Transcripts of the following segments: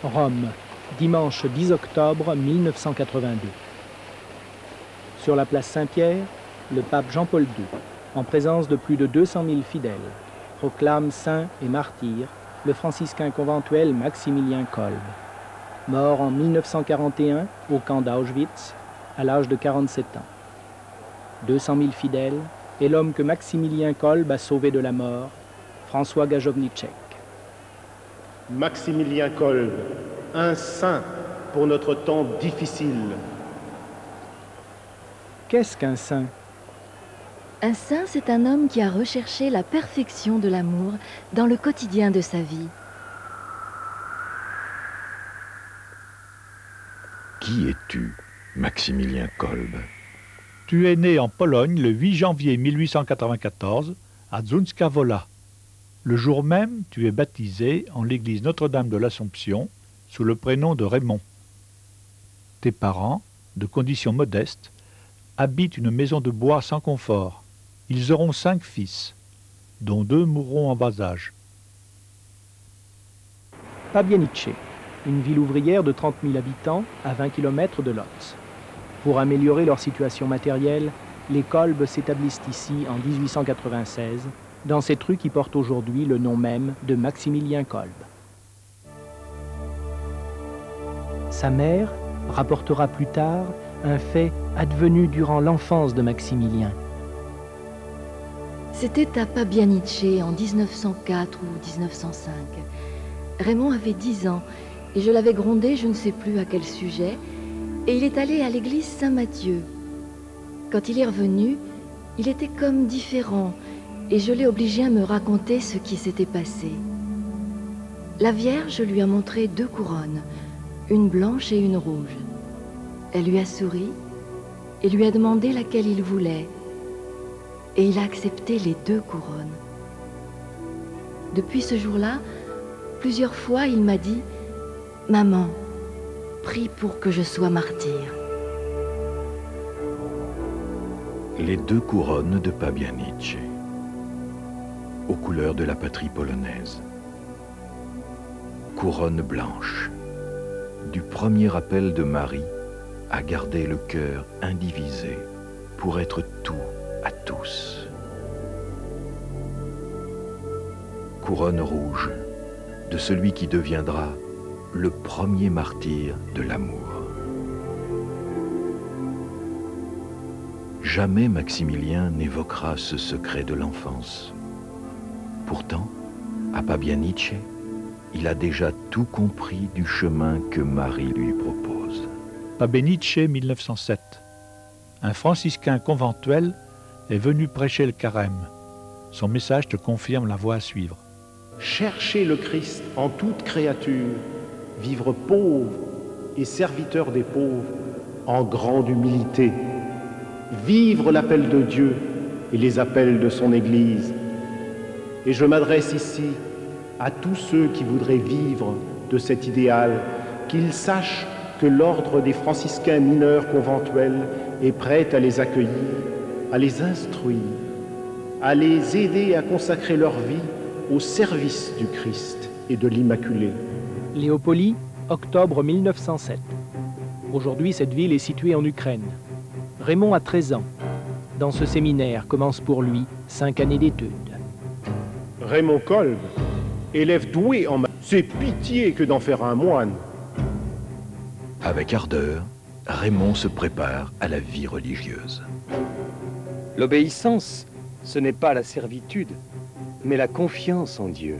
Rome, dimanche 10 octobre 1982. Sur la place Saint-Pierre, le pape Jean-Paul II, en présence de plus de 200 000 fidèles, proclame saint et martyr le franciscain conventuel Maximilien Kolbe, mort en 1941 au camp d'Auschwitz à l'âge de 47 ans. 200 000 fidèles et l'homme que Maximilien Kolbe a sauvé de la mort, François Gajowniczek. Maximilien Kolbe, un saint pour notre temps difficile. Qu'est-ce qu'un saint? Un saint, c'est un homme qui a recherché la perfection de l'amour dans le quotidien de sa vie. Qui es-tu, Maximilien Kolbe? Tu es né en Pologne le 8 janvier 1894 à Zduńska Wola. Le jour même, tu es baptisé en l'église Notre-Dame de l'Assomption sous le prénom de Raymond. Tes parents, de condition modeste, habitent une maison de bois sans confort. Ils auront 5 fils, dont 2 mourront en bas âge. Pabianice, une ville ouvrière de 30 000 habitants à 20 km de Łódź. Pour améliorer leur situation matérielle, les Kolbe s'établissent ici en 1896, dans cette rue qui porte aujourd'hui le nom même de Maximilien Kolbe. Sa mère rapportera plus tard un fait advenu durant l'enfance de Maximilien. C'était à Pabianice en 1904 ou 1905. Raymond avait 10 ans et je l'avais grondé, je ne sais plus à quel sujet, et il est allé à l'église Saint-Mathieu. Quand il est revenu, il était comme différent et je l'ai obligé à me raconter ce qui s'était passé. La Vierge lui a montré 2 couronnes, une blanche et une rouge. Elle lui a souri et lui a demandé laquelle il voulait. Et il a accepté les 2 couronnes. Depuis ce jour-là, plusieurs fois, il m'a dit « Maman, prie pour que je sois martyr. » Les 2 couronnes de Pabianice, aux couleurs de la patrie polonaise. Couronne blanche, du premier appel de Marie à garder le cœur indivisé pour être tout à tous. Couronne rouge, de celui qui deviendra le premier martyr de l'amour. Jamais Maximilien n'évoquera ce secret de l'enfance. Pourtant, à Pabianice, il a déjà tout compris du chemin que Marie lui propose. Pabianice 1907. Un franciscain conventuel est venu prêcher le carême. Son message te confirme la voie à suivre. Chercher le Christ en toute créature, vivre pauvre et serviteur des pauvres en grande humilité, vivre l'appel de Dieu et les appels de son Église. Et je m'adresse ici à tous ceux qui voudraient vivre de cet idéal, qu'ils sachent que l'ordre des franciscains mineurs conventuels est prêt à les accueillir, à les instruire, à les aider à consacrer leur vie au service du Christ et de l'Immaculée. Léopoli, octobre 1907. Aujourd'hui, cette ville est située en Ukraine. Raymond a 13 ans. Dans ce séminaire commence pour lui 5 années d'études. Raymond Kolbe, élève doué en maths, c'est pitié que d'en faire un moine. Avec ardeur, Raymond se prépare à la vie religieuse. L'obéissance, ce n'est pas la servitude, mais la confiance en Dieu.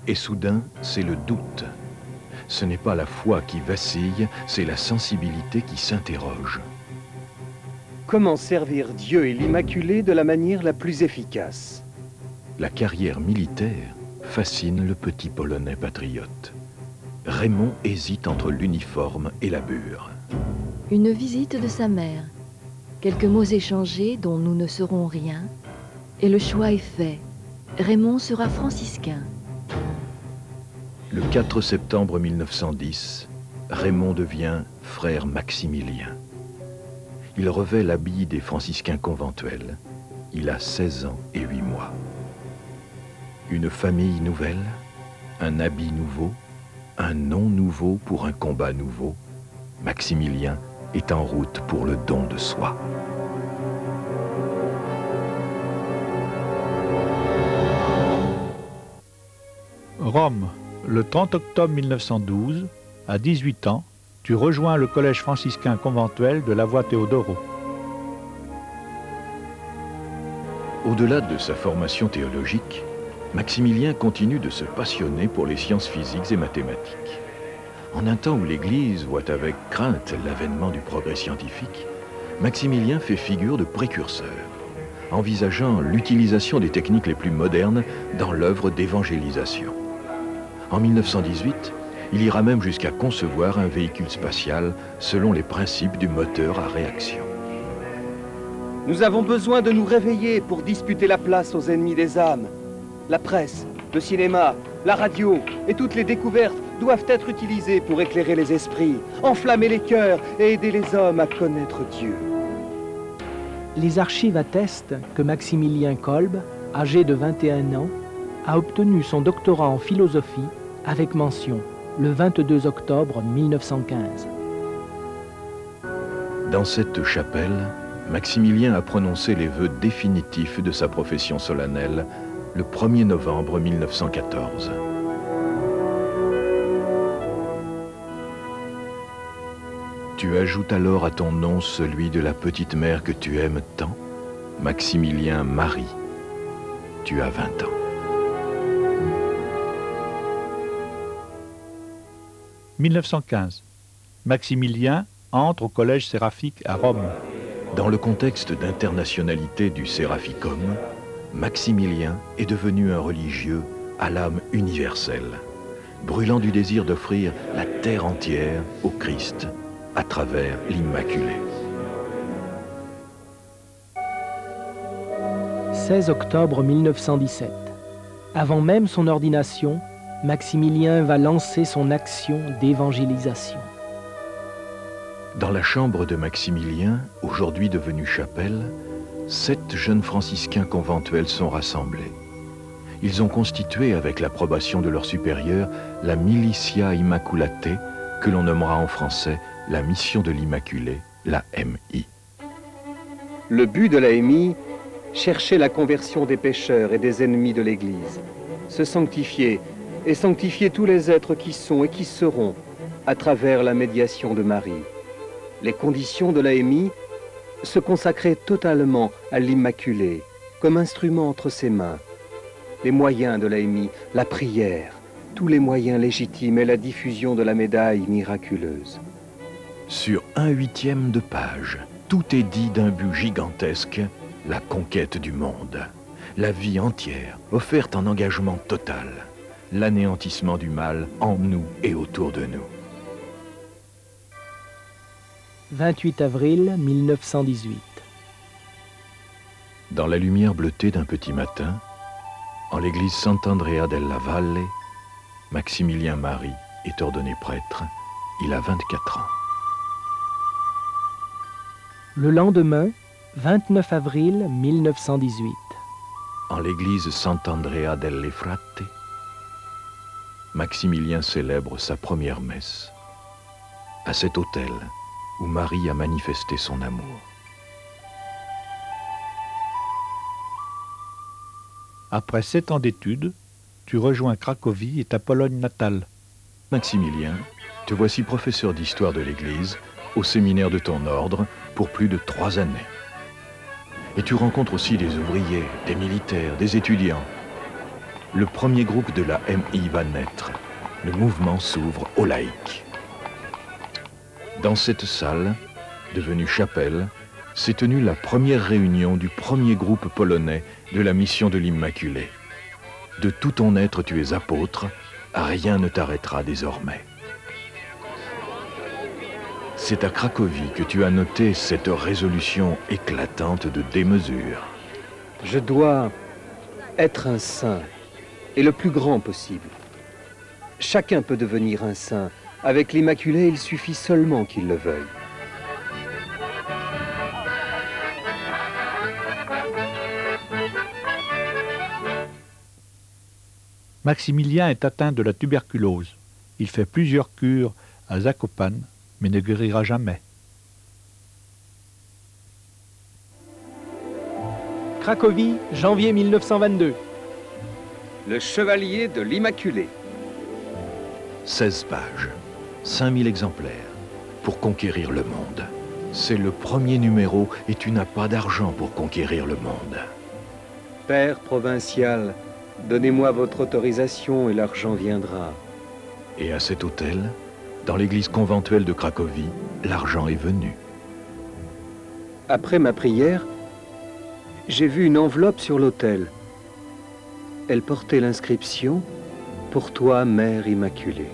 Et soudain, c'est le doute. Ce n'est pas la foi qui vacille, c'est la sensibilité qui s'interroge. Comment servir Dieu et l'Immaculée de la manière la plus efficace? La carrière militaire fascine le petit Polonais patriote. Raymond hésite entre l'uniforme et la bure. Une visite de sa mère, quelques mots échangés dont nous ne saurons rien, et le choix est fait. Raymond sera franciscain. Le 4 septembre 1910, Raymond devient frère Maximilien. Il revêt l'habit des franciscains conventuels. Il a 16 ans et 8 mois. Une famille nouvelle, un habit nouveau, un nom nouveau pour un combat nouveau, Maximilien est en route pour le don de soi. Rome, le 30 octobre 1912, à 18 ans, tu rejoins le collège franciscain conventuel de la voie Théodoro. Au-delà de sa formation théologique, Maximilien continue de se passionner pour les sciences physiques et mathématiques. En un temps où l'Église voit avec crainte l'avènement du progrès scientifique, Maximilien fait figure de précurseur, envisageant l'utilisation des techniques les plus modernes dans l'œuvre d'évangélisation. En 1918, il ira même jusqu'à concevoir un véhicule spatial selon les principes du moteur à réaction. Nous avons besoin de nous réveiller pour disputer la place aux ennemis des âmes. La presse, le cinéma, la radio et toutes les découvertes doivent être utilisées pour éclairer les esprits, enflammer les cœurs et aider les hommes à connaître Dieu. Les archives attestent que Maximilien Kolb, âgé de 21 ans, a obtenu son doctorat en philosophie avec mention le 22 octobre 1915. Dans cette chapelle, Maximilien a prononcé les vœux définitifs de sa profession solennelle le 1er novembre 1914. Tu ajoutes alors à ton nom celui de la petite mère que tu aimes tant, Maximilien Marie. Tu as 20 ans. « 1915. Maximilien entre au collège séraphique à Rome. Dans le contexte d'internationalité du Séraphicum, Maximilien est devenu un religieux à l'âme universelle, brûlant du désir d'offrir la terre entière au Christ à travers l'Immaculée. 16 octobre 1917. Avant même son ordination, Maximilien va lancer son action d'évangélisation. Dans la chambre de Maximilien, aujourd'hui devenue chapelle, 7 jeunes franciscains conventuels sont rassemblés. Ils ont constitué, avec l'approbation de leur supérieur, la Militia Immaculatae, que l'on nommera en français la Mission de l'Immaculée, la MI. Le but de la MI, chercher la conversion des pécheurs et des ennemis de l'Église, se sanctifier et sanctifier tous les êtres qui sont et qui seront à travers la médiation de Marie. Les conditions de la MI, se consacrer totalement à l'Immaculée comme instrument entre ses mains. Les moyens de la MI, la prière, tous les moyens légitimes et la diffusion de la médaille miraculeuse. Sur 1/8 de page, tout est dit d'un but gigantesque, la conquête du monde. La vie entière, offerte en engagement total. L'anéantissement du mal en nous et autour de nous. 28 avril 1918. Dans la lumière bleutée d'un petit matin, en l'église Sant'Andrea della Valle, Maximilien Marie est ordonné prêtre. Il a 24 ans. Le lendemain, 29 avril 1918. En l'église Sant'Andrea delle Frate, Maximilien célèbre sa première messe. À cet autel où Marie a manifesté son amour. Après 7 ans d'études, tu rejoins Cracovie et ta Pologne natale. Maximilien, te voici professeur d'histoire de l'Église au séminaire de ton ordre pour plus de 3 années. Et tu rencontres aussi des ouvriers, des militaires, des étudiants. Le premier groupe de la MI va naître. Le mouvement s'ouvre aux laïcs. Dans cette salle, devenue chapelle, s'est tenue la première réunion du premier groupe polonais de la mission de l'Immaculée. De tout ton être, tu es apôtre, rien ne t'arrêtera désormais. C'est à Cracovie que tu as noté cette résolution éclatante de démesure. Je dois être un saint, et le plus grand possible. Chacun peut devenir un saint. Avec l'Immaculée, il suffit seulement qu'il le veuille. Maximilien est atteint de la tuberculose. Il fait plusieurs cures à Zakopane, mais ne guérira jamais. Cracovie, janvier 1922. Le chevalier de l'Immaculée. 16 pages, 5000 exemplaires, pour conquérir le monde. C'est le premier numéro et tu n'as pas d'argent pour conquérir le monde. Père provincial, donnez-moi votre autorisation et l'argent viendra. Et à cet hôtel, dans l'église conventuelle de Cracovie, l'argent est venu. Après ma prière, j'ai vu une enveloppe sur l'autel. Elle portait l'inscription « Pour toi, Mère Immaculée ».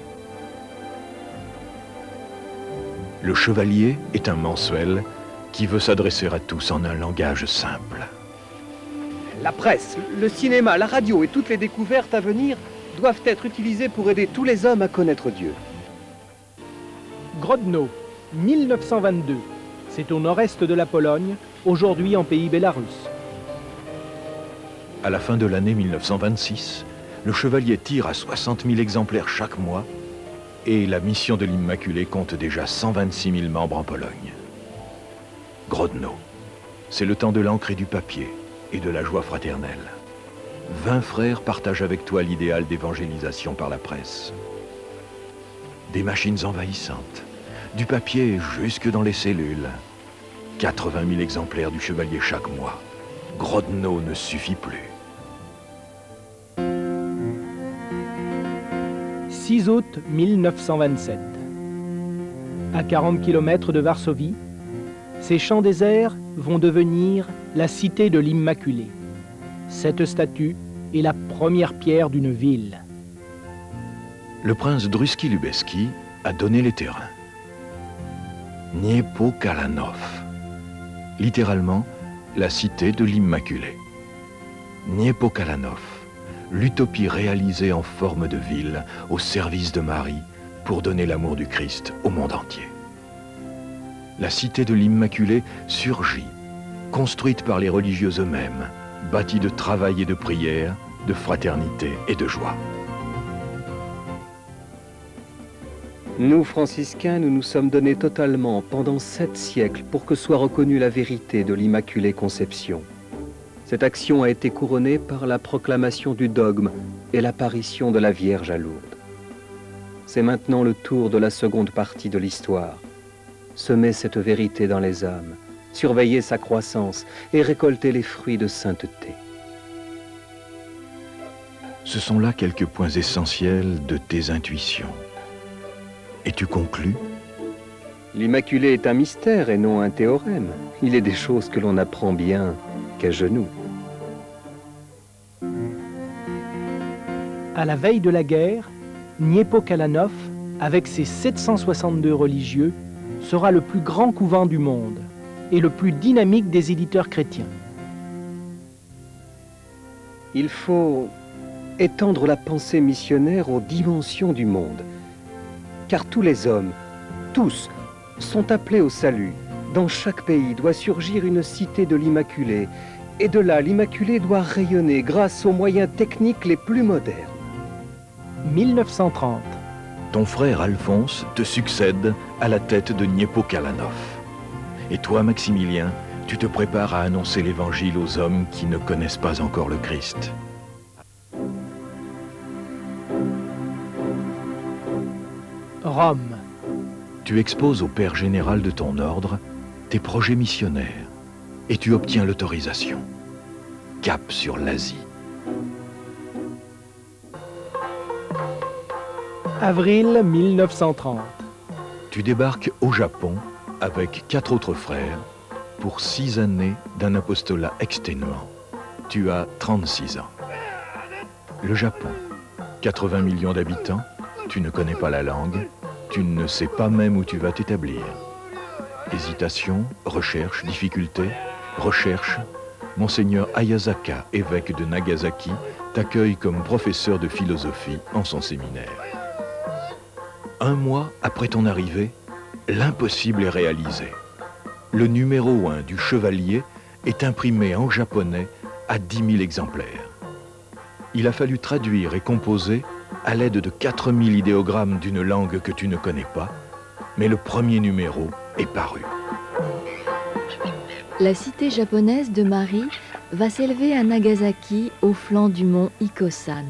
Le Chevalier est un mensuel qui veut s'adresser à tous en un langage simple. La presse, le cinéma, la radio et toutes les découvertes à venir doivent être utilisées pour aider tous les hommes à connaître Dieu. Grodno, 1922. C'est au nord-est de la Pologne, aujourd'hui en pays bélarusse. À la fin de l'année 1926, le Chevalier tire à 60 000 exemplaires chaque mois et la mission de l'Immaculée compte déjà 126 000 membres en Pologne. Grodno, c'est le temps de l'encre et du papier et de la joie fraternelle. 20 frères partagent avec toi l'idéal d'évangélisation par la presse. Des machines envahissantes, du papier jusque dans les cellules. 80 000 exemplaires du Chevalier chaque mois. Grodno ne suffit plus. 6 août 1927. À 40 km de Varsovie, ces champs déserts vont devenir la cité de l'Immaculée. Cette statue est la première pierre d'une ville. Le prince Druski Lubeski a donné les terrains. Niepokalanów, littéralement la cité de l'Immaculée. Niepokalanów, l'utopie réalisée en forme de ville au service de Marie pour donner l'amour du Christ au monde entier. La cité de l'Immaculée surgit, construite par les religieux eux-mêmes, bâtie de travail et de prière, de fraternité et de joie. Nous, franciscains, nous nous sommes donnés totalement pendant 7 siècles pour que soit reconnue la vérité de l'Immaculée Conception. Cette action a été couronnée par la proclamation du dogme et l'apparition de la Vierge à Lourdes. C'est maintenant le tour de la seconde partie de l'histoire. Semer cette vérité dans les âmes, surveiller sa croissance et récolter les fruits de sainteté. Ce sont là quelques points essentiels de tes intuitions. Et tu conclus? L'Immaculée est un mystère et non un théorème. Il est des choses que l'on apprend bien qu'à genoux. À la veille de la guerre, Niepokalanów, avec ses 762 religieux, sera le plus grand couvent du monde et le plus dynamique des éditeurs chrétiens. Il faut étendre la pensée missionnaire aux dimensions du monde. Car tous les hommes, tous, sont appelés au salut. Dans chaque pays doit surgir une cité de l'Immaculée. Et de là, l'Immaculée doit rayonner grâce aux moyens techniques les plus modernes. 1930. Ton frère Alphonse te succède à la tête de Niepokalanów. Et toi, Maximilien, tu te prépares à annoncer l'Évangile aux hommes qui ne connaissent pas encore le Christ. Rome. Tu exposes au Père général de ton ordre tes projets missionnaires et tu obtiens l'autorisation. Cap sur l'Asie. Avril 1930. Tu débarques au Japon avec 4 autres frères pour 6 années d'un apostolat exténuant. Tu as 36 ans. Le Japon, 80 millions d'habitants, tu ne connais pas la langue, tu ne sais pas même où tu vas t'établir. Hésitation, recherche, difficulté, recherche. Monseigneur Ayazaka, évêque de Nagasaki, t'accueille comme professeur de philosophie en son séminaire. 1 mois après ton arrivée, l'impossible est réalisé. Le numéro 1 du Chevalier est imprimé en japonais à 10 000 exemplaires. Il a fallu traduire et composer à l'aide de 4000 idéogrammes d'une langue que tu ne connais pas, mais le premier numéro est paru. La cité japonaise de Marie va s'élever à Nagasaki, au flanc du mont Ikosan.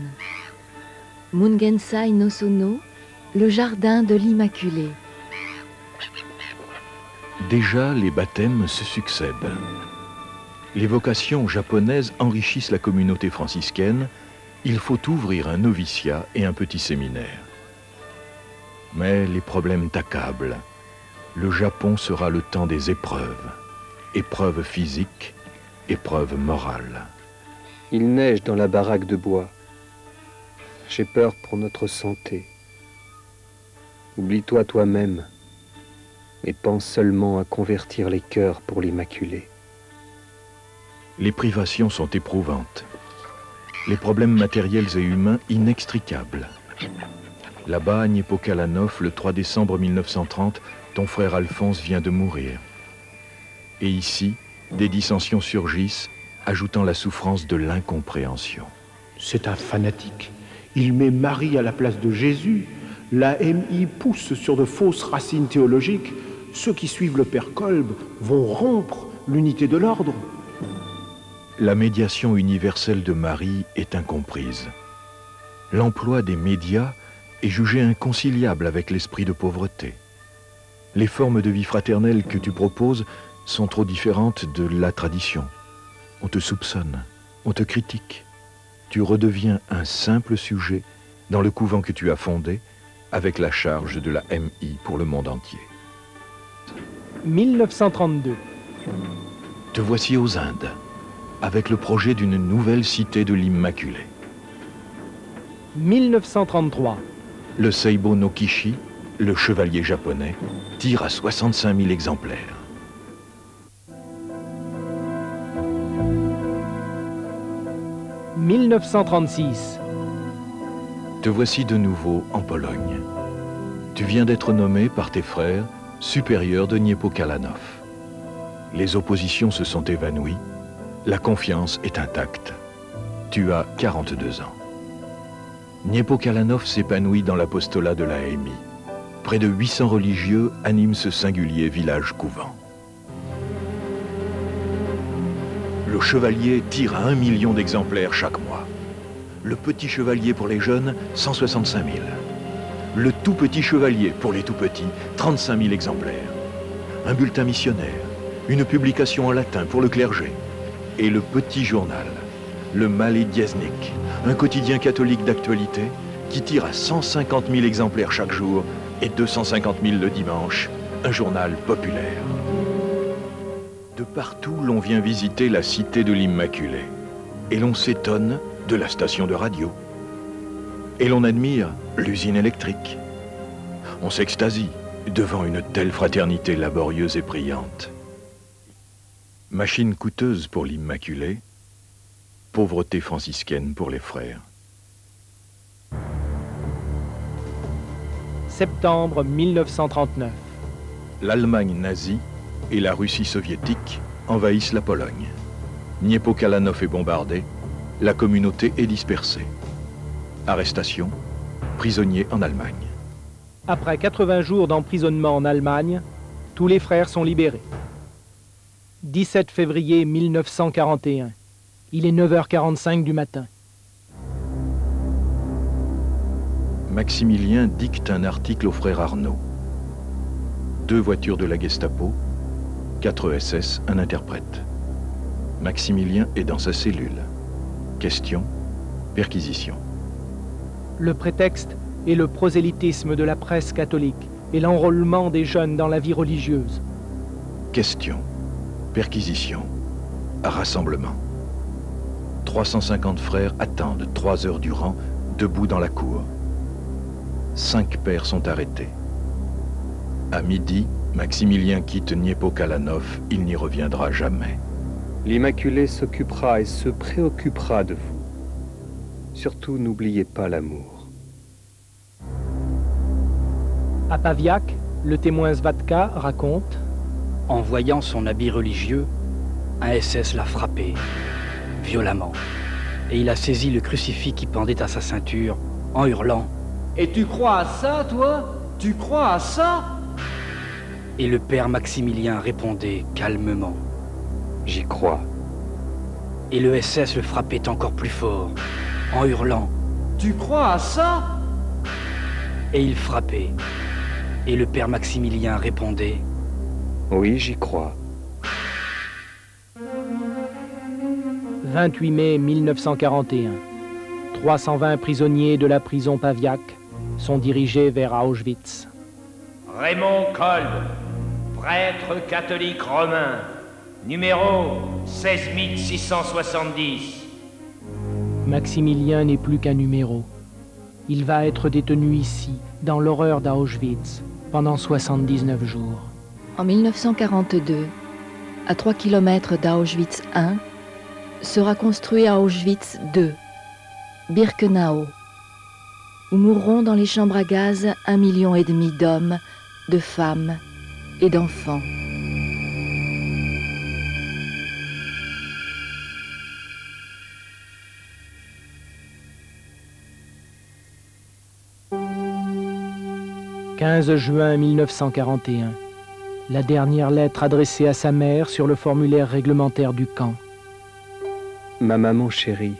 Mungensai no Sono, le jardin de l'Immaculée. Déjà, les baptêmes se succèdent. Les vocations japonaises enrichissent la communauté franciscaine. Il faut ouvrir un noviciat et un petit séminaire. Mais les problèmes t'accablent. Le Japon sera le temps des épreuves. Épreuves physiques, épreuves morales. Il neige dans la baraque de bois. J'ai peur pour notre santé. Oublie-toi toi-même et pense seulement à convertir les cœurs pour l'Immaculée. Les privations sont éprouvantes. Les problèmes matériels et humains inextricables. Là-bas, à Niepokalanów, le 3 décembre 1930, ton frère Alphonse vient de mourir. Et ici, des dissensions surgissent, ajoutant la souffrance de l'incompréhension. C'est un fanatique. Il met Marie à la place de Jésus. La MI pousse sur de fausses racines théologiques. Ceux qui suivent le père Kolb vont rompre l'unité de l'ordre. La médiation universelle de Marie est incomprise. L'emploi des médias est jugé inconciliable avec l'esprit de pauvreté. Les formes de vie fraternelle que tu proposes sont trop différentes de la tradition. On te soupçonne, on te critique. Tu redeviens un simple sujet dans le couvent que tu as fondé avec la charge de la MI pour le monde entier. 1932. Te voici aux Indes, avec le projet d'une nouvelle cité de l'Immaculée. 1933. Le Seibo no Kishi, le chevalier japonais, tire à 65 000 exemplaires. « 1936. Te voici de nouveau en Pologne. Tu viens d'être nommé par tes frères supérieur de Niepokalanów. Les oppositions se sont évanouies, la confiance est intacte. Tu as 42 ans. Niepokalanów s'épanouit dans l'apostolat de la MI. Près de 800 religieux animent ce singulier village-couvent. Le chevalier tire à 1 million d'exemplaires chaque mois. Le petit chevalier pour les jeunes, 165 000. Le tout petit chevalier pour les tout petits, 35 000 exemplaires. Un bulletin missionnaire, une publication en latin pour le clergé. Et le petit journal, le Malé Dieznik, un quotidien catholique d'actualité qui tire à 150 000 exemplaires chaque jour et 250 000 le dimanche, un journal populaire. De partout, l'on vient visiter la cité de l'Immaculée. Et l'on s'étonne de la station de radio. Et l'on admire l'usine électrique. On s'extasie devant une telle fraternité laborieuse et brillante. Machine coûteuse pour l'Immaculée, pauvreté franciscaine pour les frères. Septembre 1939. L'Allemagne nazie et la Russie soviétique envahissent la Pologne. Niepokalanów est bombardé, la communauté est dispersée. Arrestation, prisonniers en Allemagne. Après 80 jours d'emprisonnement en Allemagne, tous les frères sont libérés. 17 février 1941. Il est 9h45 du matin. Maximilien dicte un article au frère Arnaud. 2 voitures de la Gestapo, 4 SS, un interprète. Maximilien est dans sa cellule. Question, perquisition. Le prétexte est le prosélytisme de la presse catholique et l'enrôlement des jeunes dans la vie religieuse. Question, perquisition, rassemblement. 350 frères attendent 3 heures durant, debout dans la cour. 5 pères sont arrêtés. À midi, Maximilien quitte Niepokalanów, il n'y reviendra jamais. L'Immaculée s'occupera et se préoccupera de vous. Surtout, n'oubliez pas l'amour. À Paviak, le témoin Svatka raconte: en voyant son habit religieux, un SS l'a frappé, violemment, et il a saisi le crucifix qui pendait à sa ceinture en hurlant. Et tu crois à ça, toi? Tu crois à ça? Et le père Maximilien répondait calmement. J'y crois. Et le SS le frappait encore plus fort, en hurlant. Tu crois à ça? Et il frappait. Et le père Maximilien répondait. Oui, j'y crois. 28 mai 1941. 320 prisonniers de la prison Paviak sont dirigés vers Auschwitz. Raymond Kolb, prêtre catholique romain, numéro 16670. Maximilien n'est plus qu'un numéro. Il va être détenu ici, dans l'horreur d'Auschwitz, pendant 79 jours. En 1942, à 3 km d'Auschwitz I, sera construit Auschwitz II, Birkenau, où mourront dans les chambres à gaz 1,5 million d'hommes, de femmes et d'enfants. « 15 juin 1941. La dernière lettre adressée à sa mère sur le formulaire réglementaire du camp. Ma maman chérie,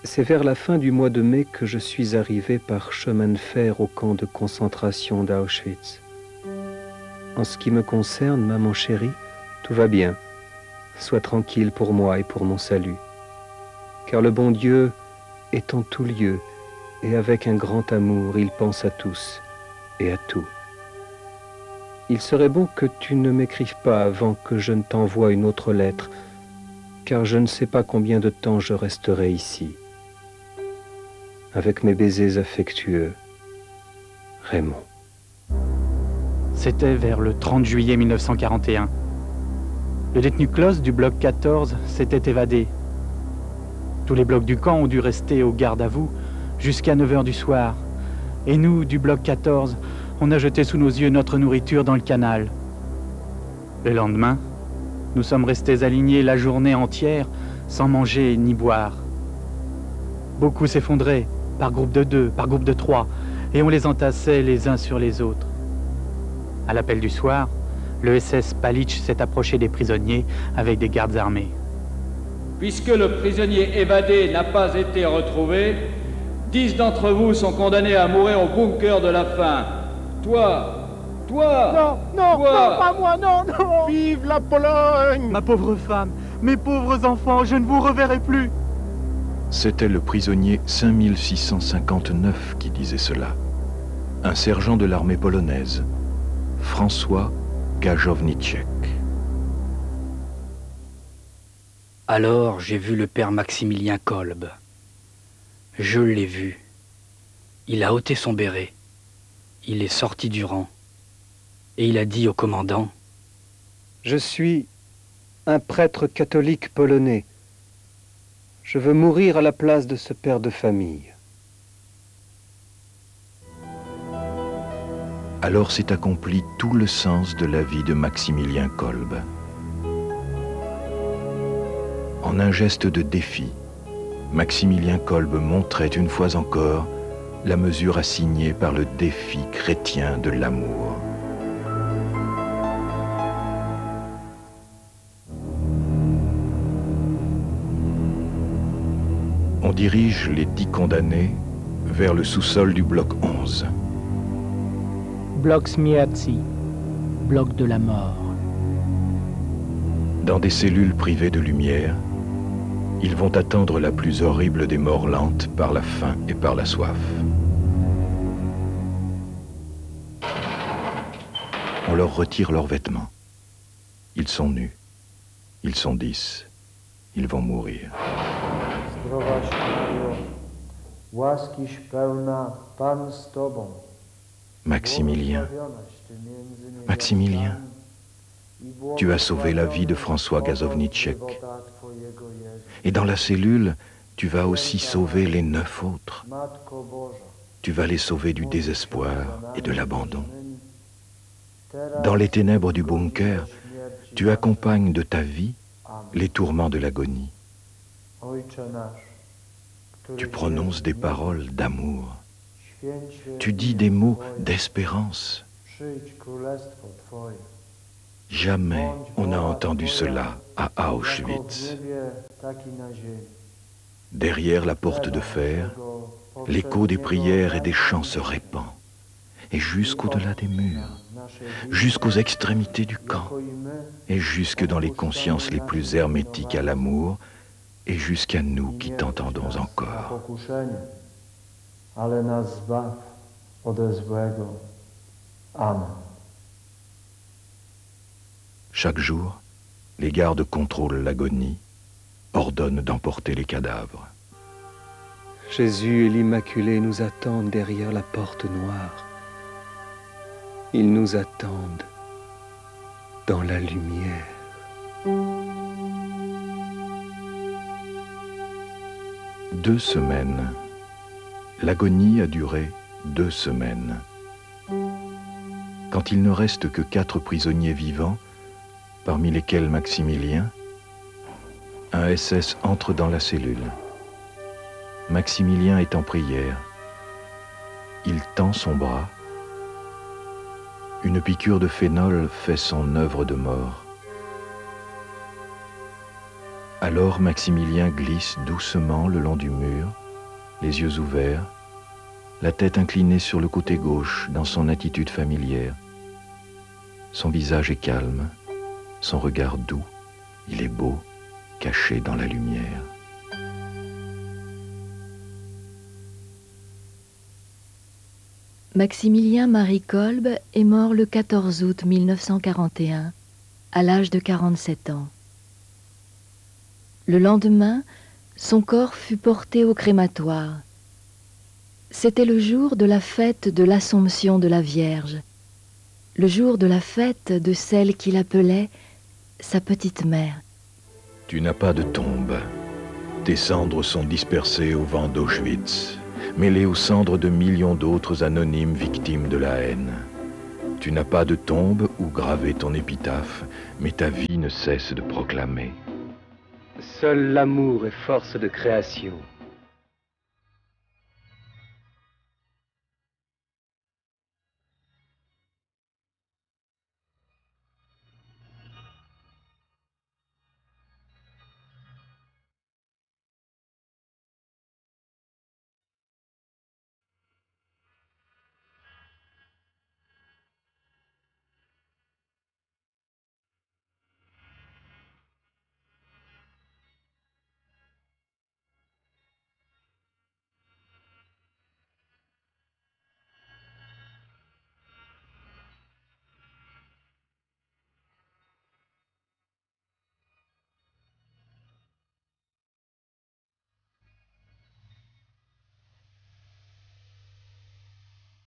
c'est vers la fin du mois de mai que je suis arrivé par chemin de fer au camp de concentration d'Auschwitz. En ce qui me concerne, maman chérie, tout va bien. Sois tranquille pour moi et pour mon salut. Car le bon Dieu est en tout lieu, et avec un grand amour, il pense à tous et à tout. Il serait bon que tu ne m'écrives pas avant que je ne t'envoie une autre lettre, car je ne sais pas combien de temps je resterai ici. Avec mes baisers affectueux, Raymond. C'était vers le 30 juillet 1941. Le détenu Klaus du bloc 14 s'était évadé. Tous les blocs du camp ont dû rester au garde à vous jusqu'à 9 h du soir. Et nous, du bloc 14, on a jeté sous nos yeux notre nourriture dans le canal. Le lendemain, nous sommes restés alignés la journée entière, sans manger ni boire. Beaucoup s'effondraient, par groupe de 2, par groupe de 3, et on les entassait les uns sur les autres. À l'appel du soir, le SS Palitsch s'est approché des prisonniers avec des gardes armés. Puisque le prisonnier évadé n'a pas été retrouvé, 10 d'entre vous sont condamnés à mourir au bunker de la faim. Toi, Non, pas moi, non. Vive la Pologne! Ma pauvre femme, mes pauvres enfants, je ne vous reverrai plus. C'était le prisonnier 5659 qui disait cela. Un sergent de l'armée polonaise, François Gajowniczek. Alors j'ai vu le père Maximilien Kolb. Je l'ai vu. Il a ôté son béret. Il est sorti du rang. Et il a dit au commandant: Je suis un prêtre catholique polonais. Je veux mourir à la place de ce père de famille. Alors s'est accompli tout le sens de la vie de Maximilien Kolb. En un geste de défi, Maximilien Kolb montrait une fois encore la mesure assignée par le défi chrétien de l'amour. On dirige les 10 condamnés vers le sous-sol du bloc 11. Bloc Śmierci, bloc de la mort. Dans des cellules privées de lumière, ils vont attendre la plus horrible des morts lentes par la faim et par la soif. On leur retire leurs vêtements. Ils sont nus. Ils sont 10. Ils vont mourir. Maximilien, Maximilien, tu as sauvé la vie de François Gajowniczek. Et dans la cellule, tu vas aussi sauver les 9 autres. Tu vas les sauver du désespoir et de l'abandon. Dans les ténèbres du bunker, tu accompagnes de ta vie les tourments de l'agonie. Tu prononces des paroles d'amour. Tu dis des mots d'espérance. Jamais on n'a entendu cela à Auschwitz. Derrière la porte de fer, l'écho des prières et des chants se répand, et jusqu'au-delà des murs, jusqu'aux extrémités du camp, et jusque dans les consciences les plus hermétiques à l'amour, et jusqu'à nous qui t'entendons encore. Chaque jour, les gardes contrôlent l'agonie, ordonnent d'emporter les cadavres. Jésus et l'Immaculée nous attendent derrière la porte noire. Ils nous attendent dans la lumière. Deux semaines. L'agonie a duré 2 semaines. Quand il ne reste que 4 prisonniers vivants, parmi lesquels Maximilien, un SS entre dans la cellule. Maximilien est en prière. Il tend son bras. Une piqûre de phénol fait son œuvre de mort. Alors Maximilien glisse doucement le long du mur, les yeux ouverts, la tête inclinée sur le côté gauche dans son attitude familière. Son visage est calme, son regard doux, il est beau, caché dans la lumière. Maximilien Marie Kolb est mort le 14 août 1941, à l'âge de 47 ans. Le lendemain, son corps fut porté au crématoire. C'était le jour de la fête de l'Assomption de la Vierge, le jour de la fête de celle qu'il appelait sa petite mère. Tu n'as pas de tombe. Tes cendres sont dispersées au vent d'Auschwitz, mêlées aux cendres de millions d'autres anonymes victimes de la haine. Tu n'as pas de tombe où graver ton épitaphe, mais ta vie ne cesse de proclamer. Seul l'amour est force de création.